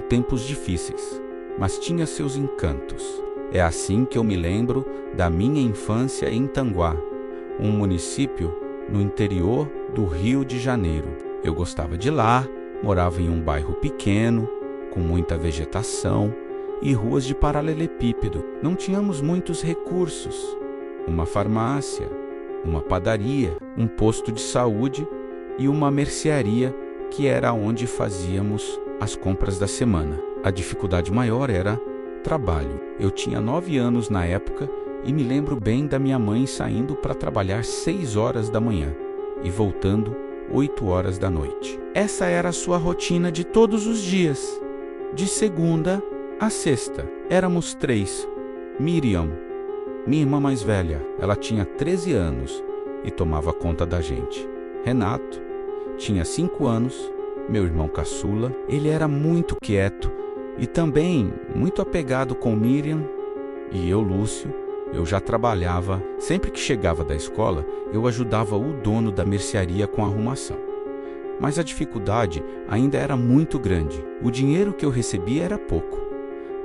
tempos difíceis, mas tinha seus encantos. É assim que eu me lembro da minha infância em Tanguá, um município no interior do Rio de Janeiro. Eu gostava de lá, morava em um bairro pequeno, com muita vegetação e ruas de paralelepípedo. Não tínhamos muitos recursos. Uma farmácia, uma padaria, um posto de saúde e uma mercearia, que era onde fazíamos as compras da semana. A dificuldade maior era trabalho. Eu tinha 9 anos na época e me lembro bem da minha mãe saindo para trabalhar 6 horas da manhã e voltando 8 horas da noite. Essa era a sua rotina de todos os dias, de segunda a sexta. Éramos 3. Miriam, minha irmã mais velha, ela tinha 13 anos e tomava conta da gente. Renato tinha 5 anos, meu irmão caçula. Ele era muito quieto e também muito apegado com Miriam. E eu, Lúcio, eu já trabalhava. Sempre que chegava da escola, eu ajudava o dono da mercearia com a arrumação. Mas a dificuldade ainda era muito grande. O dinheiro que eu recebia era pouco.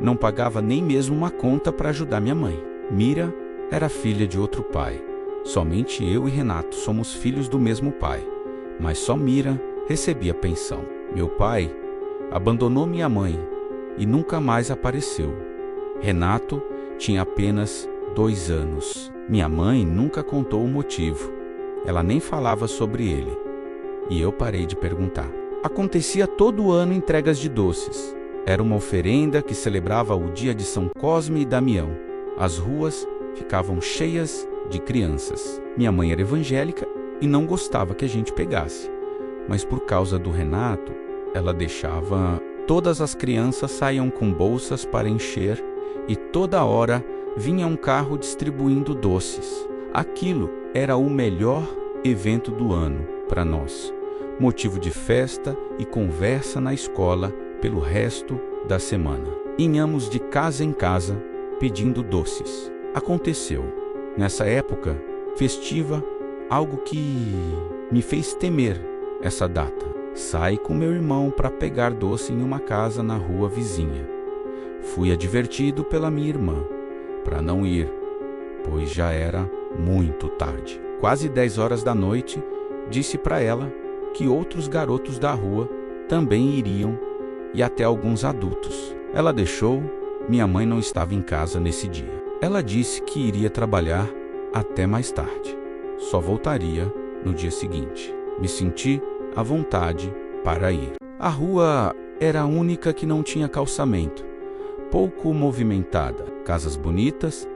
Não pagava nem mesmo uma conta para ajudar minha mãe. Mira era filha de outro pai. Somente eu e Renato somos filhos do mesmo pai, mas só Mira recebia pensão. Meu pai abandonou minha mãe e nunca mais apareceu. Renato tinha apenas 2 anos. Minha mãe nunca contou o motivo. Ela nem falava sobre ele. E eu parei de perguntar. Acontecia todo ano entregas de doces. Era uma oferenda que celebrava o dia de São Cosme e Damião. As ruas ficavam cheias de crianças. Minha mãe era evangélica e não gostava que a gente pegasse. Mas por causa do Renato, ela deixava. Todas as crianças saíam com bolsas para encher e toda hora vinha um carro distribuindo doces. Aquilo era o melhor evento do ano para nós. Motivo de festa e conversa na escola pelo resto da semana. Íamos de casa em casa pedindo doces. Aconteceu, nessa época festiva, algo que me fez temer essa data. Saí com meu irmão para pegar doce em uma casa na rua vizinha. Fui advertido pela minha irmã para não ir, pois já era muito tarde. Quase 10 horas da noite, disse para ela que outros garotos da rua também iriam e até alguns adultos. Ela deixou, minha mãe não estava em casa nesse dia. Ela disse que iria trabalhar até mais tarde. Só voltaria no dia seguinte. Me senti à vontade para ir. A rua era a única que não tinha calçamento, pouco movimentada, casas bonitas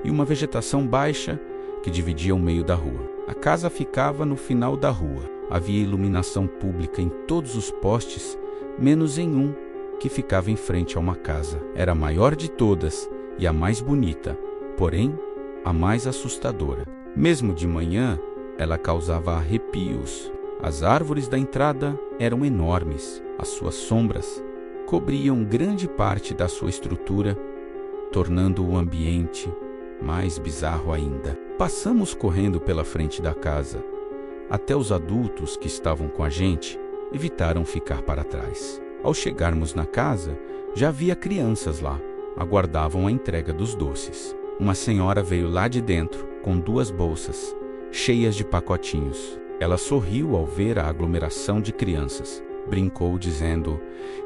e uma vegetação baixa que dividia o meio da rua. A casa ficava no final da rua. Havia iluminação pública em todos os postes, menos em um que ficava em frente a uma casa. Era a maior de todas e a mais bonita, porém a mais assustadora. Mesmo de manhã, ela causava arrepios. As árvores da entrada eram enormes. As suas sombras cobriam grande parte da sua estrutura, tornando o ambiente mais bizarro ainda. Passamos correndo pela frente da casa. Até os adultos que estavam com a gente evitaram ficar para trás. Ao chegarmos na casa, já havia crianças lá, aguardavam a entrega dos doces. Uma senhora veio lá de dentro com 2 bolsas, cheias de pacotinhos. Ela sorriu ao ver a aglomeração de crianças. Brincou dizendo: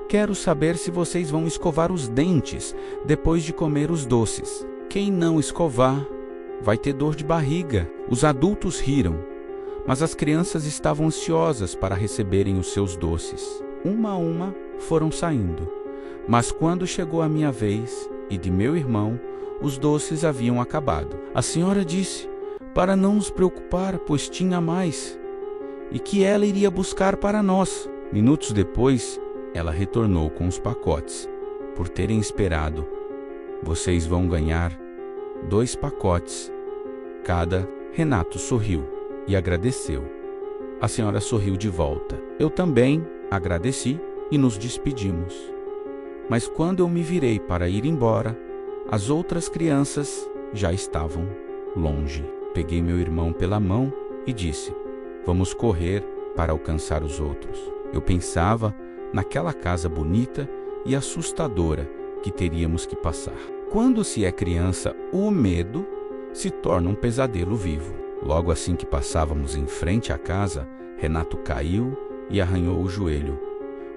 "Quero saber se vocês vão escovar os dentes depois de comer os doces. Quem não escovar vai ter dor de barriga." Os adultos riram, mas as crianças estavam ansiosas para receberem os seus doces. Uma a uma foram saindo, mas quando chegou a minha vez e de meu irmão, os doces haviam acabado. A senhora disse para não nos preocupar, pois tinha mais, e que ela iria buscar para nós. Minutos depois, ela retornou com os pacotes. Por terem esperado, vocês vão ganhar 2 pacotes cada. Renato sorriu e agradeceu. A senhora sorriu de volta. Eu também agradeci e nos despedimos. Mas quando eu me virei para ir embora, as outras crianças já estavam longe. Peguei meu irmão pela mão e disse: "Vamos correr para alcançar os outros." Eu pensava naquela casa bonita e assustadora que teríamos que passar. Quando se é criança, o medo se torna um pesadelo vivo. Logo assim que passávamos em frente à casa, Renato caiu e arranhou o joelho.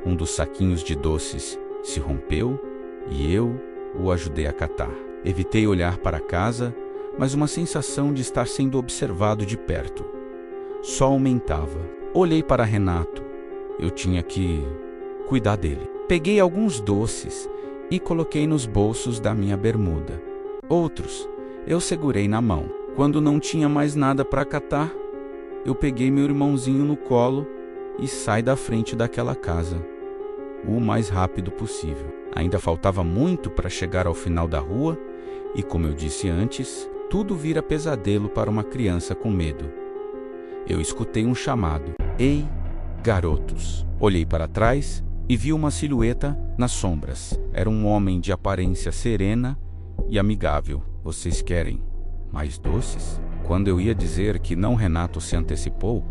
Um dos saquinhos de doces se rompeu e eu o ajudei a catar. Evitei olhar para a casa, mas uma sensação de estar sendo observado de perto só aumentava. Olhei para Renato. Eu tinha que cuidar dele. Peguei alguns doces e coloquei nos bolsos da minha bermuda. Outros eu segurei na mão. Quando não tinha mais nada para catar, eu peguei meu irmãozinho no colo e saí da frente daquela casa o mais rápido possível. Ainda faltava muito para chegar ao final da rua e, como eu disse antes, tudo vira pesadelo para uma criança com medo. Eu escutei um chamado. Ei, garotos! Olhei para trás e vi uma silhueta nas sombras. Era um homem de aparência serena e amigável. Vocês querem mais doces? Quando eu ia dizer que não, Renato se antecipou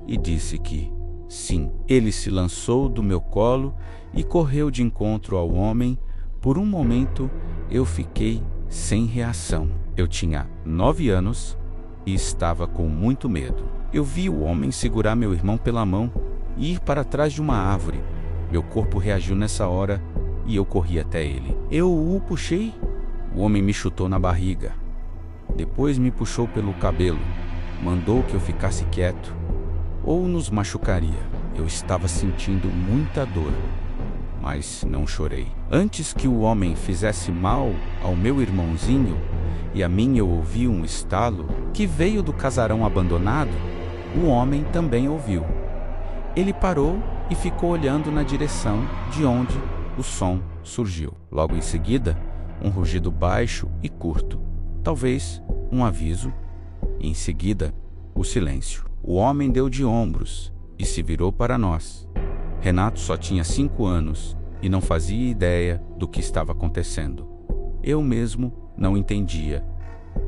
e disse que sim. Ele se lançou do meu colo e correu de encontro ao homem. Por um momento eu fiquei sem reação. Eu tinha 9 anos e estava com muito medo. Eu vi o homem segurar meu irmão pela mão e ir para trás de uma árvore. Meu corpo reagiu nessa hora e eu corri até ele. Eu o puxei. O homem me chutou na barriga. Depois me puxou pelo cabelo. Mandou que eu ficasse quieto ou nos machucaria. Eu estava sentindo muita dor, mas não chorei. Antes que o homem fizesse mal ao meu irmãozinho e a mim, eu ouvi um estalo que veio do casarão abandonado. O homem também ouviu. Ele parou e ficou olhando na direção de onde o som surgiu. Logo em seguida, um rugido baixo e curto, talvez um aviso, e em seguida, o silêncio. O homem deu de ombros e se virou para nós. Renato só tinha 5 anos e não fazia ideia do que estava acontecendo. Eu mesmo não entendia.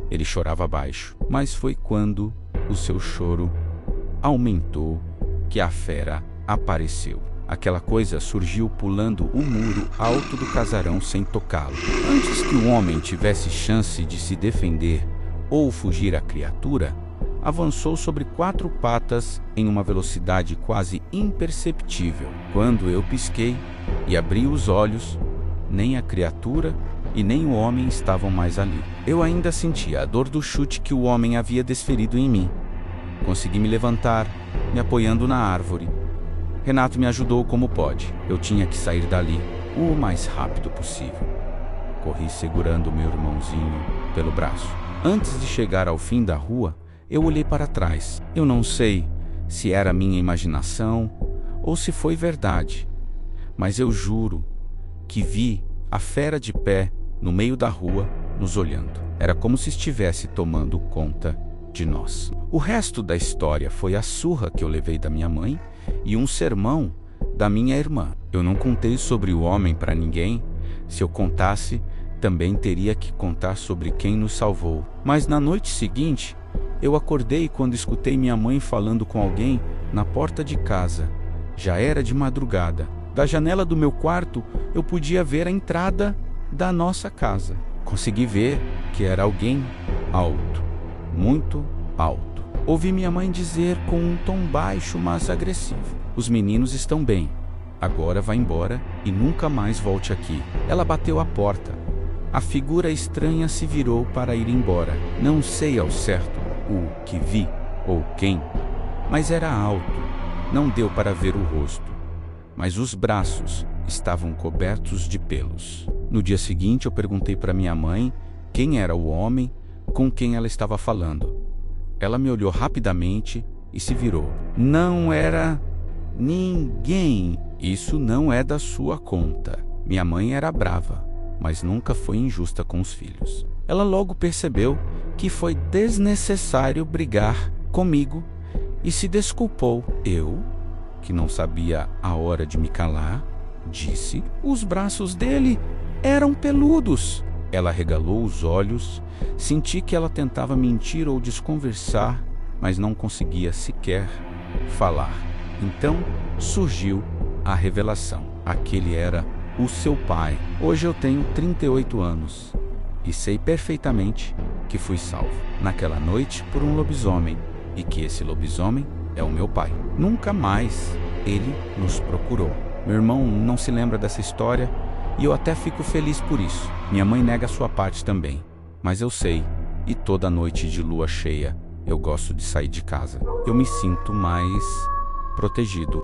Ele chorava baixo, mas foi quando o seu choro aumentou que a fera apareceu. Aquela coisa surgiu pulando o muro alto do casarão sem tocá-lo. Antes que o homem tivesse chance de se defender ou fugir, a criatura avançou sobre 4 patas em uma velocidade quase imperceptível. Quando eu pisquei e abri os olhos, nem a criatura e nem o homem estavam mais ali. Eu ainda sentia a dor do chute que o homem havia desferido em mim. Consegui me levantar, me apoiando na árvore. Renato me ajudou como pôde. Eu tinha que sair dali o mais rápido possível. Corri segurando meu irmãozinho pelo braço. Antes de chegar ao fim da rua, eu olhei para trás. Eu não sei se era minha imaginação ou se foi verdade, mas eu juro que vi a fera de pé no meio da rua, nos olhando. Era como se estivesse tomando conta de nós. O resto da história foi a surra que eu levei da minha mãe e um sermão da minha irmã. Eu não contei sobre o homem para ninguém. Se eu contasse, também teria que contar sobre quem nos salvou. Mas na noite seguinte, eu acordei quando escutei minha mãe falando com alguém na porta de casa. Já era de madrugada. Da janela do meu quarto, eu podia ver a entrada da nossa casa. Consegui ver que era alguém alto, muito alto. Ouvi minha mãe dizer com um tom baixo, mas agressivo: "Os meninos estão bem. Agora vá embora e nunca mais volte aqui." Ela bateu a porta. A figura estranha se virou para ir embora. Não sei ao certo o que vi ou quem, mas era alto. Não deu para ver o rosto, mas os braços estavam cobertos de pelos. No dia seguinte, eu perguntei para minha mãe quem era o homem com quem ela estava falando. Ela me olhou rapidamente e se virou. "Não era ninguém. Isso não é da sua conta." Minha mãe era brava, mas nunca foi injusta com os filhos. Ela logo percebeu que foi desnecessário brigar comigo e se desculpou. Eu, que não sabia a hora de me calar, disse: "Os braços dele eram peludos." Ela regalou os olhos. Senti que ela tentava mentir ou desconversar, mas não conseguia sequer falar. Então surgiu a revelação. Aquele era o seu pai. Hoje eu tenho 38 anos e sei perfeitamente que fui salvo naquela noite por um lobisomem e que esse lobisomem é o meu pai. Nunca mais ele nos procurou. Meu irmão não se lembra dessa história e eu até fico feliz por isso. Minha mãe nega a sua parte também, mas eu sei, e toda noite de lua cheia eu gosto de sair de casa. Eu me sinto mais protegido.